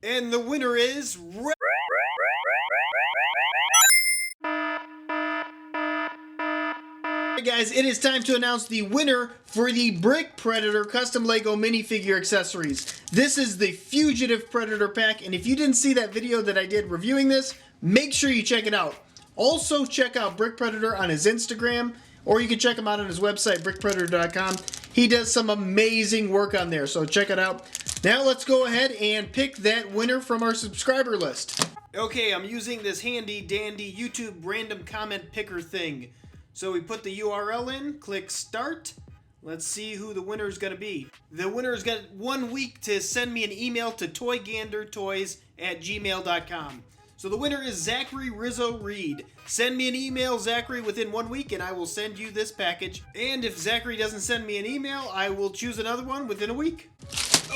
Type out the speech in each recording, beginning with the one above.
And the winner is... Alright guys, it is time to announce the winner for the Brick Predator Custom LEGO Minifigure accessories. This is the Fugitive Predator pack, and if you didn't see that video that I did reviewing this, make sure you check it out. Also check out Brick Predator on his Instagram, or you can check him out on his website, brickpredator.com. He does some amazing work on there, so check it out. Now let's go ahead and pick that winner from our subscriber list. Okay, I'm using this handy dandy YouTube random comment picker thing. So we put the URL in, click start. Let's see who the winner is going to be. The winner's got 1 week to send me an email to toygandertoys@gmail.com. So the winner is Zachary Rizzo Reed. Send me an email, Zachary, within 1 week, and I will send you this package. And if Zachary doesn't send me an email, I will choose another one within a week.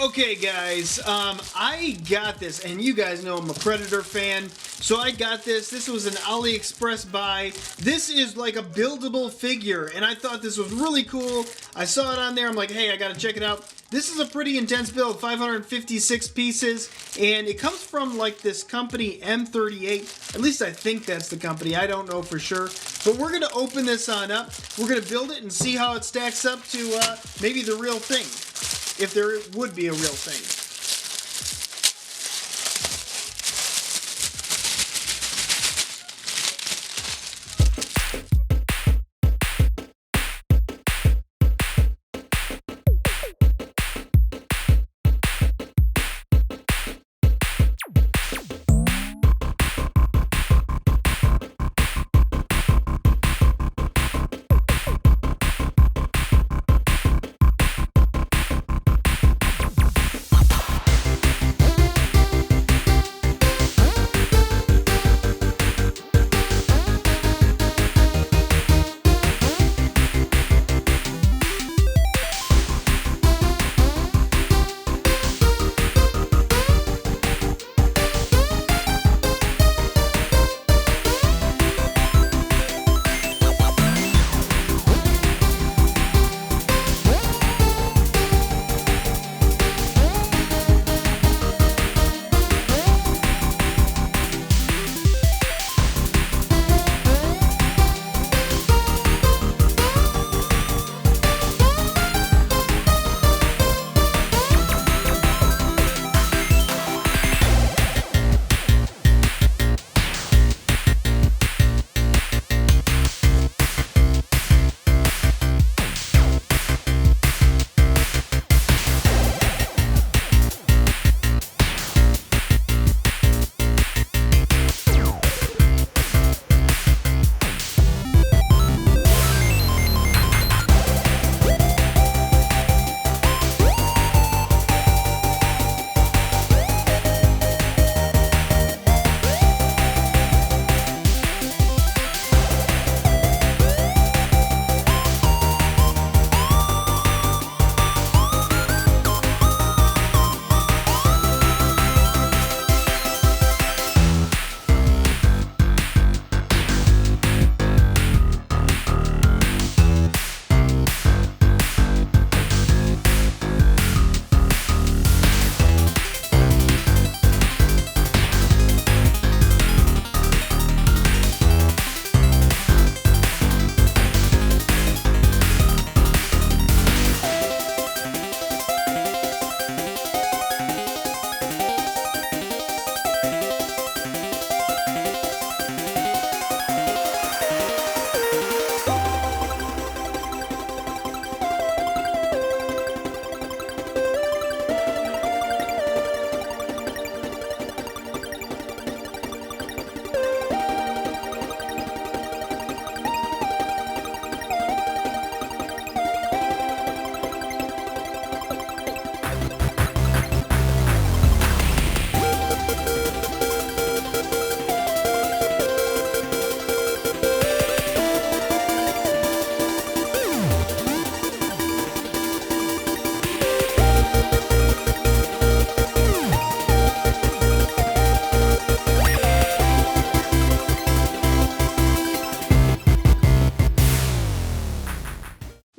Okay, guys, I got this, and you guys know I'm a Predator fan, so I got this. This was an AliExpress buy. This is like a buildable figure, and I thought this was really cool. I saw it on there. I'm like, hey, I gotta check it out. This is a pretty intense build, 556 pieces, and it comes from like this company M38. At least I think that's the company. I don't know for sure. But we're gonna open this on up. We're gonna build it and see how it stacks up to maybe the real thing. If there would be a real thing.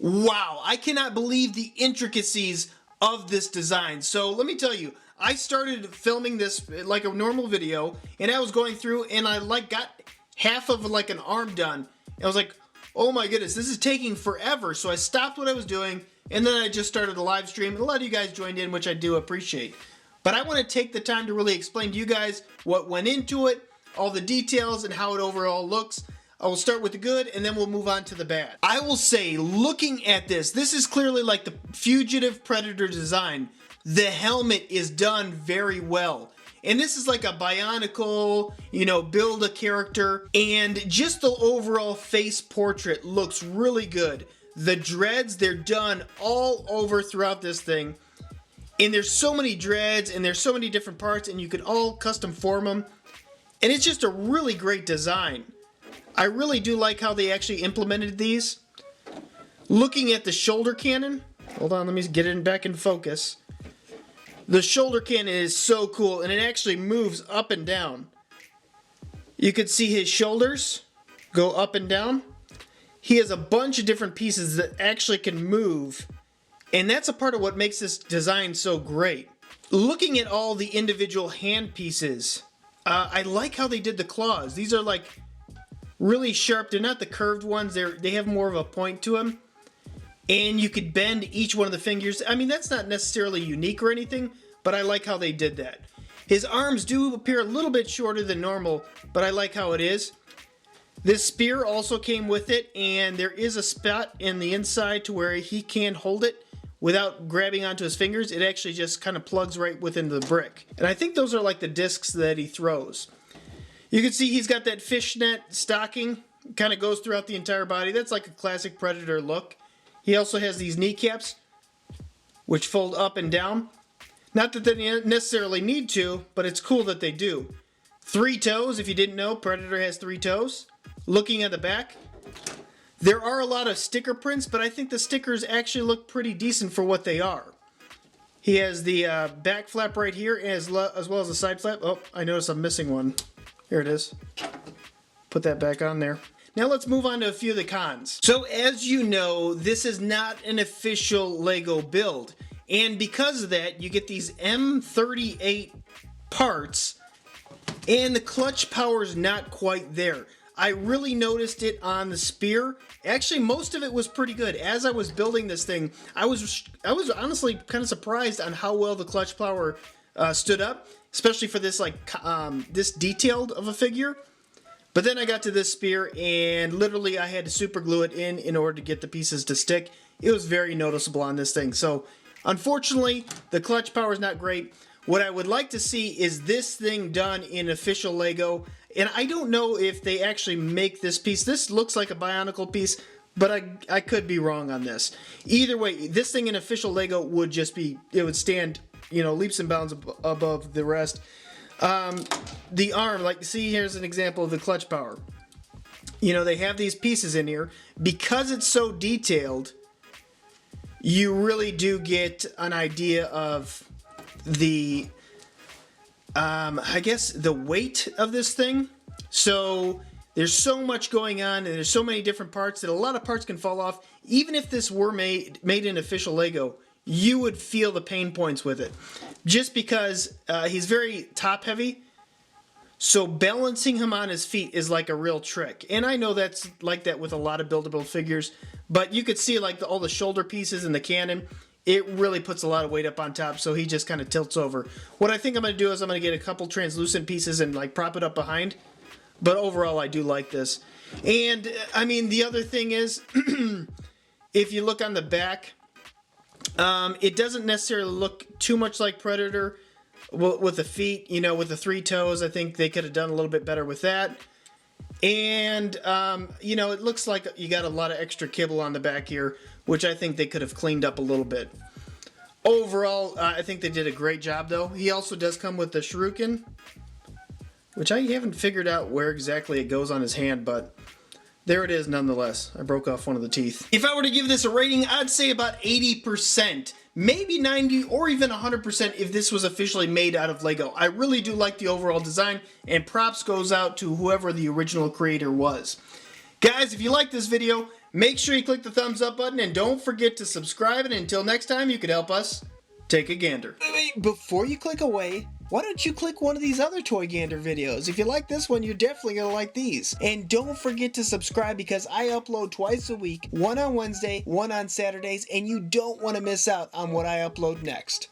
Wow, I cannot believe the intricacies of this design. So let me tell you, I started filming this like a normal video, and I was going through, and I like got half of like an arm done. And I was like, oh my goodness, this is taking forever. So I stopped what I was doing, and then I just started a live stream, and a lot of you guys joined in, which I do appreciate. But I want to take the time to really explain to you guys what went into it, all the details, and how it overall looks. I will start with the good, and then we'll move on to the bad. I will say, looking at this is clearly like the Fugitive Predator design. The helmet is done very well. And this is like a bionicle, you know, build a character, and just the overall face portrait looks really good. The dreads, they're done all over throughout this thing. And there's so many dreads, and there's so many different parts, and you can all custom form them. And it's just a really great design. I really do like how they actually implemented these. Looking at the shoulder cannon, hold on, let me get it back in focus. The shoulder cannon is so cool, and it actually moves up and down. You can see his shoulders go up and down. He has a bunch of different pieces that actually can move, and that's a part of what makes this design so great. Looking at all the individual hand pieces, I like how they did the claws. These are like really sharp. They're not the curved ones. They have more of a point to them. And you could bend each one of the fingers. I mean, that's not necessarily unique or anything, but I like how they did that. His arms do appear a little bit shorter than normal, but I like how it is. This spear also came with it, and there is a spot in the inside to where he can hold it without grabbing onto his fingers. It actually just kind of plugs right within the brick. And I think those are like the discs that he throws. You can see he's got that fishnet stocking, kind of goes throughout the entire body. That's like a classic Predator look. He also has these kneecaps, which fold up and down. Not that they necessarily need to, but it's cool that they do. 3 toes, if you didn't know, Predator has 3 toes. Looking at the back, there are a lot of sticker prints, but I think the stickers actually look pretty decent for what they are. He has the back flap right here, as well as the side flap. Oh, I noticed I'm missing one. Here it is. Put that back on there. Now let's move on to a few of the cons. So as you know, this is not an official LEGO build. And because of that, you get these M38 parts, and the clutch power is not quite there. I really noticed it on the spear. Actually, most of it was pretty good. As I was building this thing, I was honestly kind of surprised on how well the clutch power stood up, especially for this this detailed of a figure. But then I got to this spear, and literally I had to super glue it in order to get the pieces to stick. It was very noticeable on this thing. So unfortunately, the clutch power is not great. What I would like to see is this thing done in official LEGO. And I don't know if they actually make this piece. This looks like a Bionicle piece, but I could be wrong on this. Either way, this thing in official LEGO would just be, it would stand, you know, leaps and bounds above the rest. The arm, like, see, here's an example of the clutch power. You know, they have these pieces in here. Because it's so detailed, you really do get an idea of the I guess the weight of this thing. So there's so much going on, and there's so many different parts that a lot of parts can fall off. Even if this were made in official LEGO, you would feel the pain points with it, just because he's very top heavy. So balancing him on his feet is like a real trick. And I know that's like that with a lot of buildable figures, but you could see like all the shoulder pieces and the cannon. It really puts a lot of weight up on top, so he just kind of tilts over. What I think I'm going to do is I'm going to get a couple translucent pieces and like prop it up behind. But overall, I do like this. And, I mean, the other thing is, if you look on the back, it doesn't necessarily look too much like Predator with the feet, you know, with the 3 toes. I think they could have done a little bit better with that. And, you know, it looks like you got a lot of extra kibble on the back here, which I think they could have cleaned up a little bit. Overall, I think they did a great job, though. He also does come with the shuriken, which I haven't figured out where exactly it goes on his hand, but there it is nonetheless. I broke off one of the teeth. If I were to give this a rating, I'd say about 80%. Maybe 90 or even 100% if this was officially made out of LEGO. I really do like the overall design, and props goes out to whoever the original creator was. Guys, if you like this video, make sure you click the thumbs up button, and don't forget to subscribe, and until next time, you can help us Take a gander. Wait, before you click away, why don't you click one of these other Toy Gander videos? If you like this one, you're definitely going to like these. And don't forget to subscribe because I upload twice a week, one on Wednesday, one on Saturdays, and you don't want to miss out on what I upload next.